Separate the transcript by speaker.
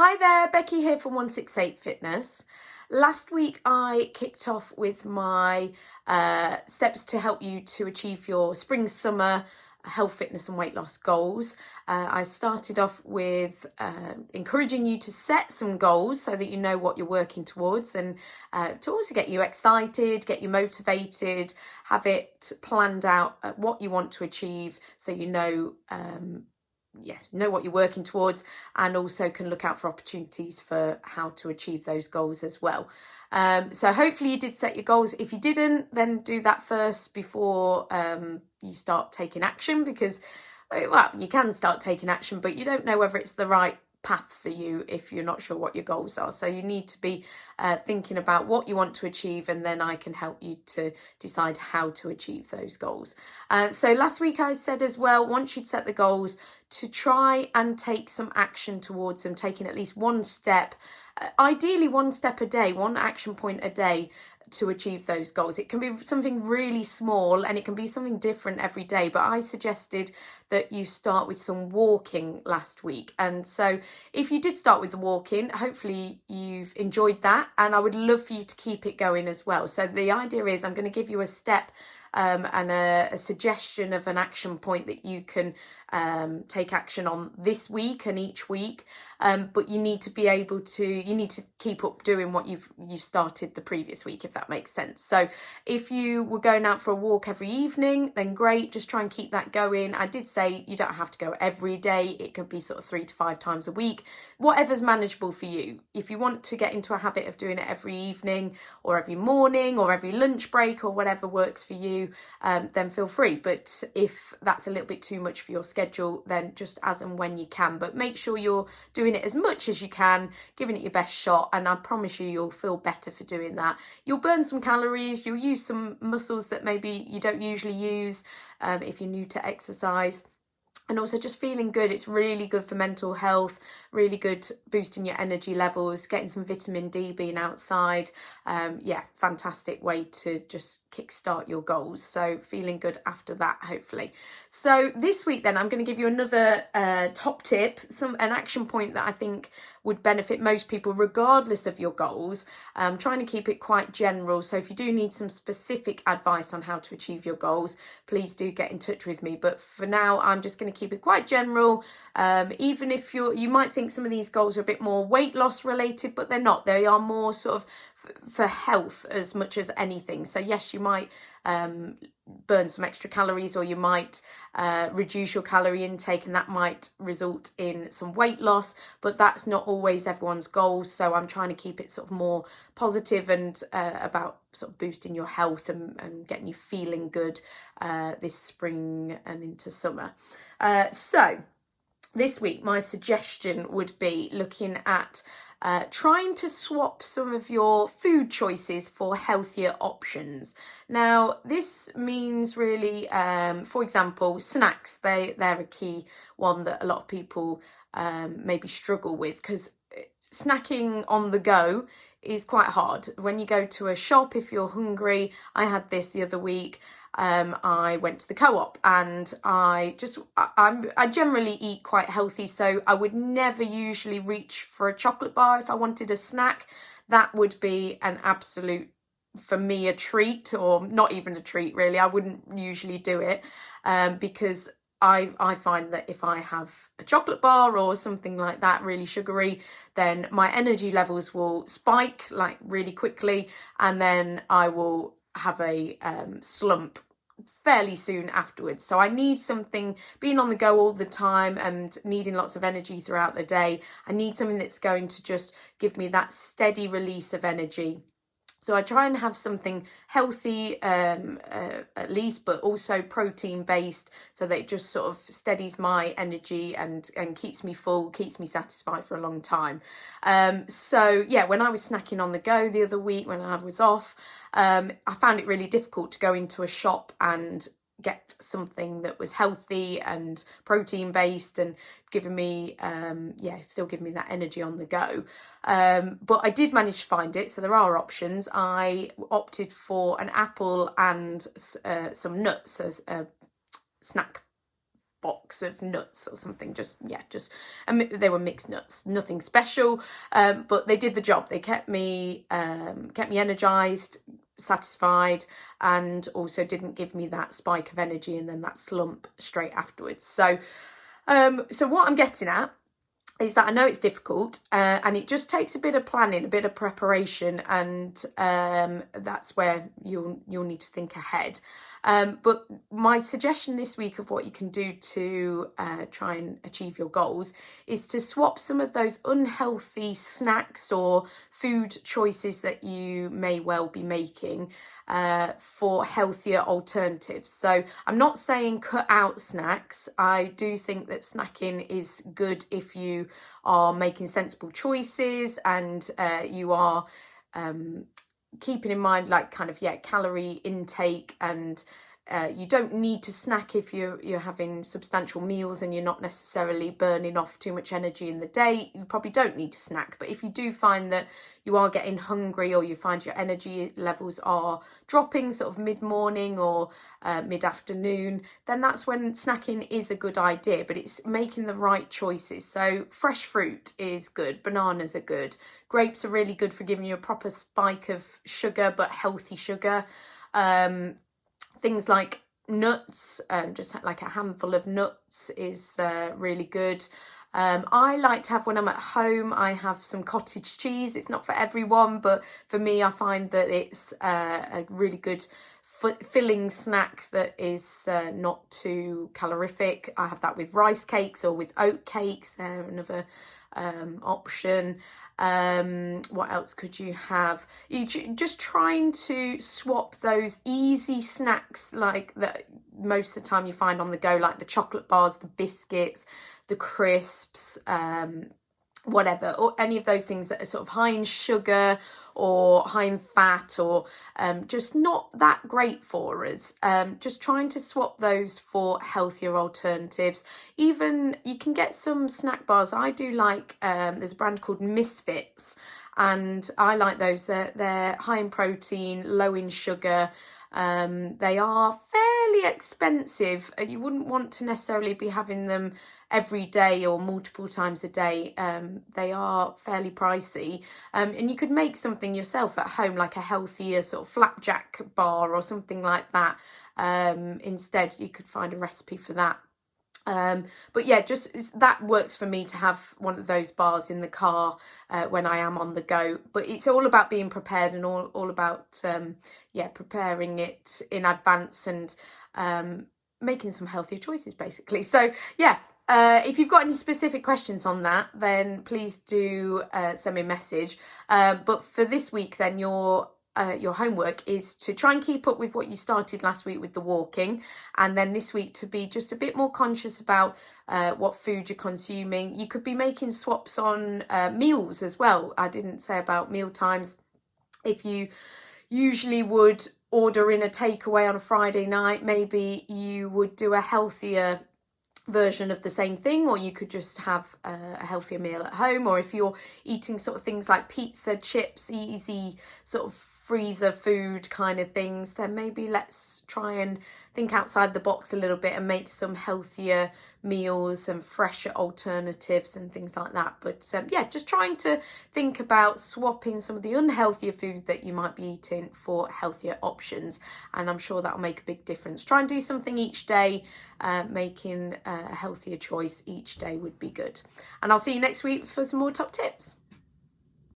Speaker 1: Hi there, Becky here from 168 Fitness. Last week I kicked off with my steps to help you to achieve your spring summer health, fitness and weight loss goals. I started off with encouraging you to set some goals so that you know what you're working towards, and to also get you excited, get you motivated, have it planned out what you want to achieve so you know know what you're working towards, and also can look out for opportunities for how to achieve those goals as well. So hopefully you did set your goals. If you didn't, then do that first before you start taking action, because well, you can start taking action, but you don't know whether it's the right path for you if you're not sure what your goals are. So you need to be thinking about what you want to achieve, and then I can help you to decide how to achieve those goals. So last week I said as well, once you'd set the goals, to try and take some action towards them, taking at least one step, ideally one step a day, one action point a day to achieve those goals. It can be something really small and it can be something different every day, but I suggested that you start with some walking last week. And so if you did start with the walking, hopefully you've enjoyed that, and I would love for you to keep it going as well. So the idea is I'm going to give you a step and a suggestion of an action point that you can take action on this week and each week, but you need to be able to, you need to keep up doing what you've started the previous week, if that makes sense. So if you were going out for a walk every evening, then great, just try and keep that going. I did say you don't have to go every day, it could be sort of 3 to 5 times a week, whatever's manageable for you. If you want to get into a habit of doing it every evening or every morning or every lunch break or whatever works for you, then feel free. But if that's a little bit too much for your schedule, then just as and when you can, but make sure you're doing it as much as you can, giving it your best shot, and I promise you'll feel better for doing that. You'll burn some calories, you'll use some muscles that maybe you don't usually use if you're new to exercise. And also just feeling good. It's really good for mental health, really good boosting your energy levels, getting some vitamin D, being outside. Fantastic way to just kickstart your goals. So feeling good after that, hopefully. So this week then, I'm going to give you another top tip, an action point that I think would benefit most people regardless of your goals. I'm trying to keep it quite general. So if you do need some specific advice on how to achieve your goals, please do get in touch with me. But for now, I'm just going to keep it quite general. Even if you might think some of these goals are a bit more weight loss related, but they're not. They are more sort of for health as much as anything. So yes, you might burn some extra calories, or you might reduce your calorie intake, and that might result in some weight loss, but that's not always everyone's goal. So I'm trying to keep it sort of more positive and about sort of boosting your health and getting you feeling good this spring and into summer. So this week my suggestion would be looking at trying to swap some of your food choices for healthier options. Now, this means really, for example, snacks. They're a key one that a lot of people maybe struggle with, because snacking on the go is quite hard. When you go to a shop, if you're hungry, I had this the other week. I went to the Co-op, and I generally eat quite healthy, so I would never usually reach for a chocolate bar if I wanted a snack. That would be an absolute, for me, a treat, or not even a treat really. I wouldn't usually do it because I find that if I have a chocolate bar or something like that, really sugary, then my energy levels will spike like really quickly, and then I will have a slump fairly soon afterwards. So I need something, being on the go all the time and needing lots of energy throughout the day, I need something that's going to just give me that steady release of energy. So I try and have something healthy at least, but also protein based, so that it just sort of steadies my energy and keeps me full, keeps me satisfied for a long time. So yeah, when I was snacking on the go the other week when I was off, I found it really difficult to go into a shop and get something that was healthy and protein based and giving me still giving me that energy on the go, but I did manage to find it. So there are options. I opted for an apple and some nuts as a snack box of nuts or something. And they were mixed nuts, nothing special, but they did the job. They kept me energized, satisfied, and also didn't give me that spike of energy and then that slump straight afterwards. So what I'm getting at is that I know it's difficult, and it just takes a bit of planning, a bit of preparation, and that's where you'll need to think ahead. But my suggestion this week of what you can do to try and achieve your goals is to swap some of those unhealthy snacks or food choices that you may well be making for healthier alternatives. So I'm not saying cut out snacks. I do think that snacking is good if you are making sensible choices and you are keeping in mind calorie intake, and you don't need to snack if you're having substantial meals and you're not necessarily burning off too much energy in the day. You probably don't need to snack. But if you do find that you are getting hungry, or you find your energy levels are dropping sort of mid-morning or mid-afternoon, then that's when snacking is a good idea. But it's making the right choices. So fresh fruit is good, bananas are good, grapes are really good for giving you a proper spike of sugar, but healthy sugar. Things like nuts, just like a handful of nuts is really good. I like to have, when I'm at home, I have some cottage cheese. It's not for everyone, but for me, I find that it's a really good filling snack that is not too calorific. I have that with rice cakes or with oat cakes. They're another option. What else could you have? You just trying to swap those easy snacks like that most of the time you find on the go, like the chocolate bars, the biscuits, the crisps, whatever, or any of those things that are sort of high in sugar or high in fat, or just not that great for us. Just trying to swap those for healthier alternatives. Even you can get some snack bars. I do like, there's a brand called Misfits, and I like those. They're high in protein, low in sugar. They are fairly expensive. You wouldn't want to necessarily be having them every day or multiple times a day. They are fairly pricey, and you could make something yourself at home, like a healthier sort of flapjack bar or something like that. Instead, you could find a recipe for that. But yeah, just that works for me to have one of those bars in the car when I am on the go. But it's all about being prepared, and all about preparing it in advance and making some healthier choices, basically. So yeah, if you've got any specific questions on that, then please do send me a message. But for this week, then your homework is to try and keep up with what you started last week with the walking, and then this week to be just a bit more conscious about what food you're consuming. You could be making swaps on meals as well. I didn't say about meal times. If you usually would order in a takeaway on a Friday night, maybe you would do a healthier version of the same thing, or you could just have a healthier meal at home. Or if you're eating sort of things like pizza, chips, easy sort of freezer food kind of things, then maybe let's try and think outside the box a little bit and make some healthier meals and fresher alternatives and things like that. But just trying to think about swapping some of the unhealthier foods that you might be eating for healthier options, and I'm sure that'll make a big difference. Try and do something each day. Making a healthier choice each day would be good. And I'll see you next week for some more top tips.